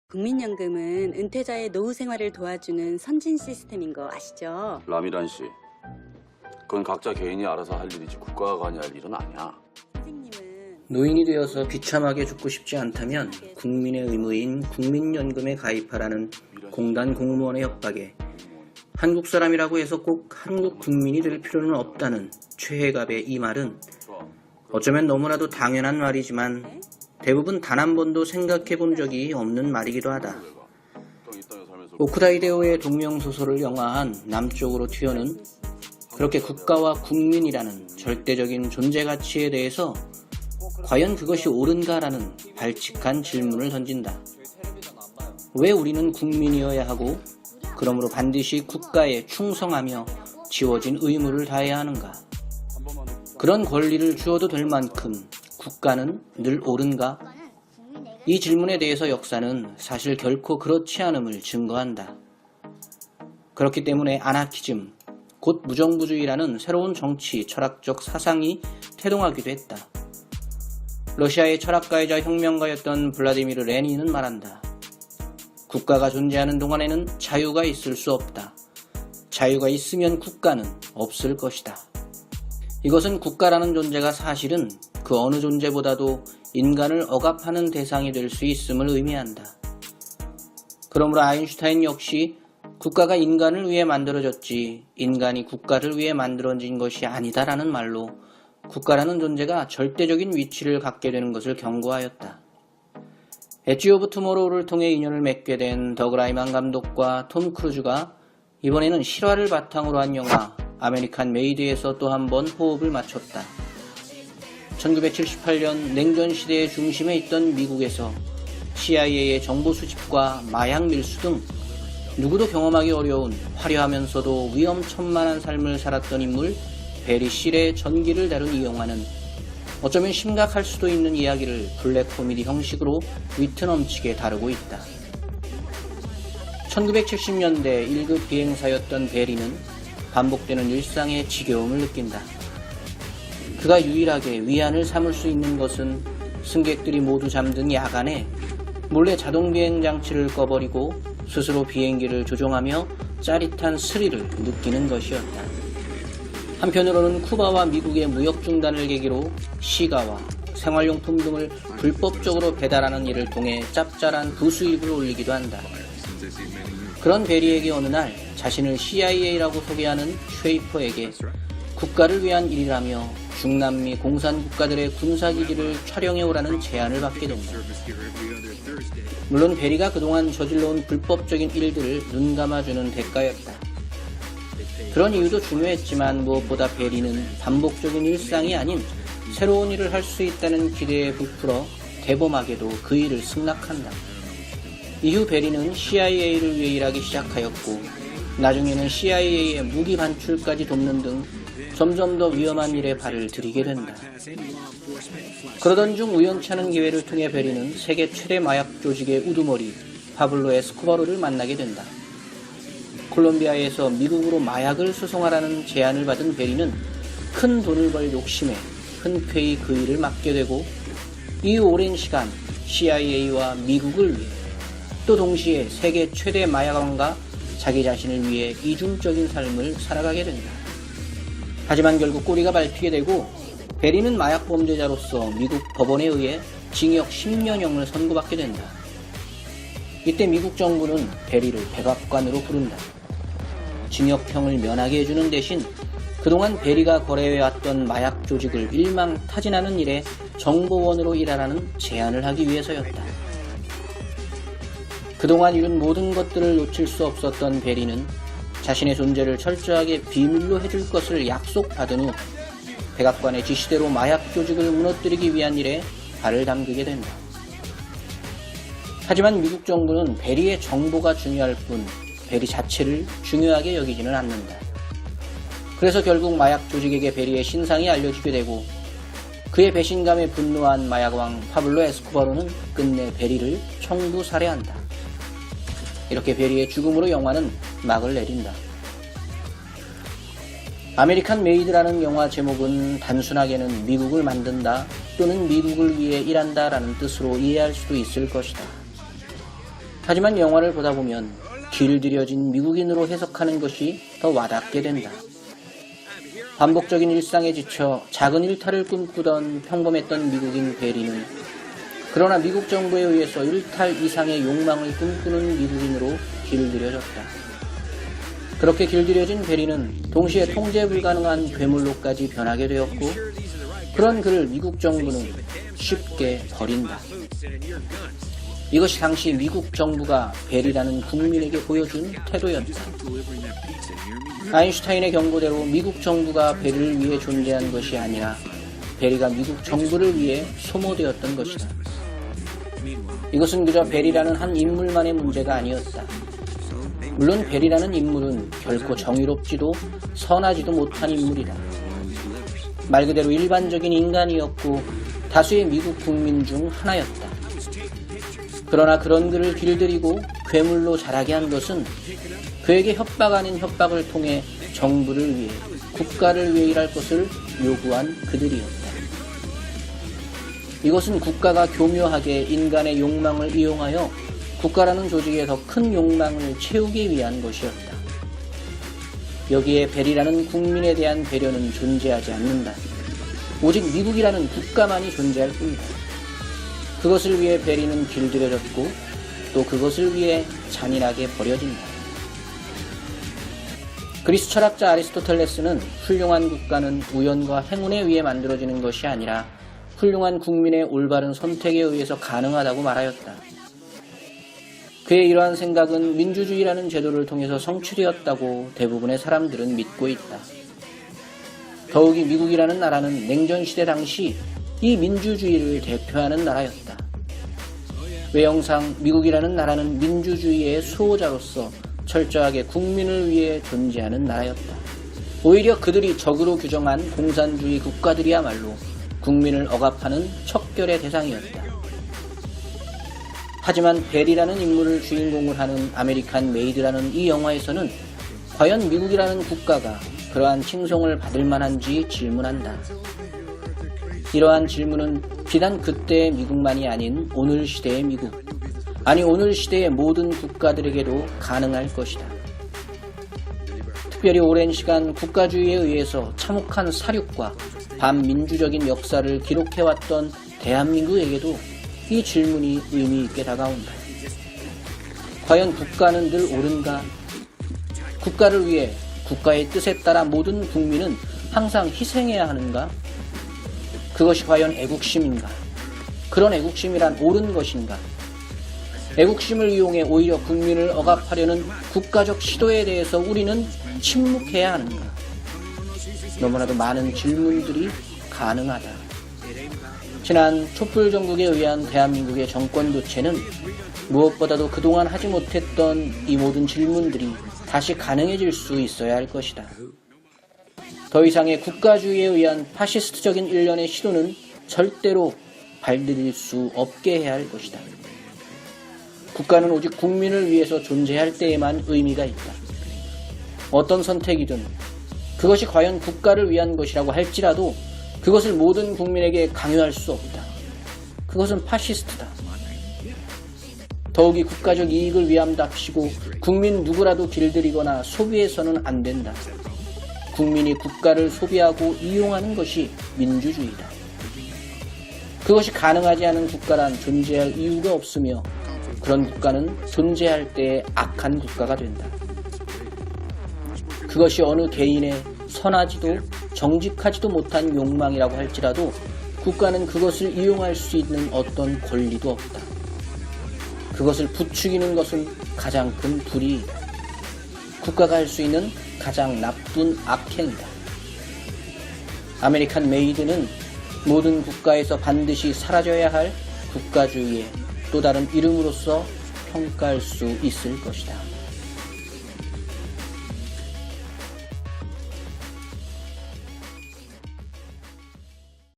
국민연금은 은퇴자의 노후 생활을 도와주는 선진 시스템인 거 아시죠? 라미란 씨, 그건 각자 개인이 알아서 할 일이지 국가가 관여할 일은 아니야. 선생님은 노인이 되어서 비참하게 죽고 싶지 않다면 국민의 의무인 국민연금에 가입하라는 공단 공무원의 협박에 한국 사람이라고 해서 꼭 한국 국민이 될 필요는 없다는 최혜갑의 이 말은 어쩌면 너무나도 당연한 말이지만 대부분 단 한 번도 생각해 본 적이 없는 말이기도 하다. 오쿠다 히데오의 동명소설을 영화한 남쪽으로 튀어는 그렇게 국가와 국민이라는 절대적인 존재 가치에 대해서 과연 그것이 옳은가라는 발칙한 질문을 던진다. 왜 우리는 국민이어야 하고 그러므로 반드시 국가에 충성하며 지워진 의무를 다해야 하는가? 그런 권리를 주어도 될 만큼 국가는 늘 옳은가? 이 질문에 대해서 역사는 사실 결코 그렇지 않음을 증거한다. 그렇기 때문에 아나키즘, 곧 무정부주의라는 새로운 정치, 철학적 사상이 태동하기도 했다. 러시아의 철학가이자 혁명가였던 블라디미르 레닌은 말한다. 국가가 존재하는 동안에는 자유가 있을 수 없다. 자유가 있으면 국가는 없을 것이다. 이것은 국가라는 존재가 사실은 그 어느 존재보다도 인간을 억압하는 대상이 될 수 있음을 의미한다. 그러므로 아인슈타인 역시 국가가 인간을 위해 만들어졌지 인간이 국가를 위해 만들어진 것이 아니다라는 말로 국가라는 존재가 절대적인 위치를 갖게 되는 것을 경고하였다. 엣지 오브 투모로우를 통해 인연을 맺게 된 더그 라이만 감독과 톰 크루즈가 이번에는 실화를 바탕으로 한 영화 아메리칸 메이드에서 또 한 번 호흡을 맞췄다. 1978년 냉전 시대의 중심에 있던 미국에서 CIA의 정보 수집과 마약 밀수 등 누구도 경험하기 어려운 화려하면서도 위험천만한 삶을 살았던 인물 베리 실의 전기를 다룬 이 영화는 어쩌면 심각할 수도 있는 이야기를 블랙 코미디 형식으로 위트 넘치게 다루고 있다. 1970년대 1급 비행사였던 베리는 반복되는 일상의 지겨움을 느낀다. 그가 유일하게 위안을 삼을 수 있는 것은 승객들이 모두 잠든 야간에 몰래 자동 비행 장치를 꺼버리고 스스로 비행기를 조종하며 짜릿한 스릴을 느끼는 것이었다. 한편으로는 쿠바와 미국의 무역 중단을 계기로 시가와 생활용품 등을 불법적으로 배달하는 일을 통해 짭짤한 부수입을 올리기도 한다. 그런 베리에게 어느 날 자신을 CIA라고 소개하는 쉐이퍼에게 국가를 위한 일이라며 중남미 공산국가들의 군사기지를 촬영해오라는 제안을 받게 된다. 물론 베리가 그동안 저질러온 불법적인 일들을 눈감아주는 대가였다. 그런 이유도 중요했지만 무엇보다 베리는 반복적인 일상이 아닌 새로운 일을 할 수 있다는 기대에 부풀어 대범하게도 그 일을 승낙한다. 이후 베리는 CIA를 위해 일하기 시작하였고 나중에는 CIA의 무기 반출까지 돕는 등 점점 더 위험한 일에 발을 들이게 된다. 그러던 중 우연찮은 기회를 통해 베리는 세계 최대 마약 조직의 우두머리 파블로 에스코바로를 만나게 된다. 콜롬비아에서 미국으로 마약을 수송하라는 제안을 받은 베리는 큰 돈을 벌 욕심에 흔쾌히 그 일을 맡게 되고 이 오랜 시간 CIA와 미국을 위해 또 동시에 세계 최대 마약왕과 자기 자신을 위해 이중적인 삶을 살아가게 된다. 하지만 결국 꼬리가 밟히게 되고 베리는 마약 범죄자로서 미국 법원에 의해 징역 10년형을 선고받게 된다. 이때 미국 정부는 베리를 백악관으로 부른다. 징역형을 면하게 해주는 대신 그동안 베리가 거래해왔던 마약 조직을 일망타진하는 일에 정보원으로 일하라는 제안을 하기 위해서였다. 그동안 이룬 모든 것들을 놓칠 수 없었던 베리는 자신의 존재를 철저하게 비밀로 해줄 것을 약속받은 후 백악관의 지시대로 마약 조직을 무너뜨리기 위한 일에 발을 담그게 된다. 하지만 미국 정부는 베리의 정보가 중요할 뿐 베리 자체를 중요하게 여기지는 않는다. 그래서 결국 마약 조직에게 베리의 신상이 알려지게 되고 그의 배신감에 분노한 마약왕 파블로 에스코바로는 끝내 베리를 청부 살해한다. 이렇게 베리의 죽음으로 영화는 막을 내린다. 아메리칸 메이드라는 영화 제목은 단순하게는 미국을 만든다 또는 미국을 위해 일한다 라는 뜻으로 이해할 수도 있을 것이다. 하지만 영화를 보다 보면 길들여진 미국인으로 해석하는 것이 더 와닿게 된다. 반복적인 일상에 지쳐 작은 일탈을 꿈꾸던 평범했던 미국인 베리는 그러나 미국 정부에 의해서 일탈 이상의 욕망을 꿈꾸는 미국인으로 길들여졌다. 그렇게 길들여진 베리는 동시에 통제 불가능한 괴물로까지 변하게 되었고 그런 그를 미국 정부는 쉽게 버린다. 이것이 당시 미국 정부가 베리라는 국민에게 보여준 태도였다. 아인슈타인의 경고대로 미국 정부가 베리를 위해 존재한 것이 아니라 베리가 미국 정부를 위해 소모되었던 것이다. 이것은 그저 베리라는 한 인물만의 문제가 아니었다. 물론 베리라는 인물은 결코 정의롭지도 선하지도 못한 인물이다. 말 그대로 일반적인 인간이었고 다수의 미국 국민 중 하나였다. 그러나 그런 그를 길들이고 괴물로 자라게 한 것은 그에게 협박 아닌 협박을 통해 정부를 위해 국가를 위해 일할 것을 요구한 그들이었다. 이것은 국가가 교묘하게 인간의 욕망을 이용하여 국가라는 조직에 더 큰 욕망을 채우기 위한 것이었다. 여기에 베리라는 국민에 대한 배려는 존재하지 않는다. 오직 미국이라는 국가만이 존재할 뿐이다. 그것을 위해 베리는 길들여졌고 또 그것을 위해 잔인하게 버려진다. 그리스 철학자 아리스토텔레스는 훌륭한 국가는 우연과 행운에 의해 만들어지는 것이 아니라 훌륭한 국민의 올바른 선택에 의해서 가능하다고 말하였다. 그의 이러한 생각은 민주주의라는 제도를 통해서 성취되었다고 대부분의 사람들은 믿고 있다. 더욱이 미국이라는 나라는 냉전시대 당시 이 민주주의를 대표하는 나라였다. 외형상 미국이라는 나라는 민주주의의 수호자로서 철저하게 국민을 위해 존재하는 나라였다. 오히려 그들이 적으로 규정한 공산주의 국가들이야말로 국민을 억압하는 척결의 대상이었다. 하지만 베리라는 인물을 주인공으로 하는 아메리칸 메이드라는 이 영화에서는 과연 미국이라는 국가가 그러한 칭송을 받을 만한지 질문한다. 이러한 질문은 비단 그때의 미국만이 아닌 오늘 시대의 미국, 아니 오늘 시대의 모든 국가들에게도 가능할 것이다. 특별히 오랜 시간 국가주의에 의해서 참혹한 사륙과 반민주적인 역사를 기록해왔던 대한민국에게도 이 질문이 의미 있게 다가온다. 과연 국가는 늘 옳은가? 국가를 위해 국가의 뜻에 따라 모든 국민은 항상 희생해야 하는가? 그것이 과연 애국심인가? 그런 애국심이란 옳은 것인가? 애국심을 이용해 오히려 국민을 억압하려는 국가적 시도에 대해서 우리는 침묵해야 하는가? 너무나도 많은 질문들이 가능하다. 지난 촛불 정국에 의한 대한민국의 정권 교체는 무엇보다도 그동안 하지 못했던 이 모든 질문들이 다시 가능해질 수 있어야 할 것이다. 더 이상의 국가주의에 의한 파시스트적인 일련의 시도는 절대로 발들일 수 없게 해야 할 것이다. 국가는 오직 국민을 위해서 존재할 때에만 의미가 있다. 어떤 선택이든 그것이 과연 국가를 위한 것이라고 할지라도 그것을 모든 국민에게 강요할 수 없다. 그것은 파시스트다. 더욱이 국가적 이익을 위함답시고 국민 누구라도 길들이거나 소비해서는 안 된다. 국민이 국가를 소비하고 이용하는 것이 민주주의다. 그것이 가능하지 않은 국가란 존재할 이유가 없으며 그런 국가는 존재할 때의 악한 국가가 된다. 그것이 어느 개인의 선하지도 정직하지도 못한 욕망이라고 할지라도 국가는 그것을 이용할 수 있는 어떤 권리도 없다. 그것을 부추기는 것은 가장 큰 불이익이다. 국가가 할 수 있는 가장 나쁜 악행이다. 아메리칸 메이드는 모든 국가에서 반드시 사라져야 할 국가주의의 또 다른 이름으로서 평가할 수 있을 것이다.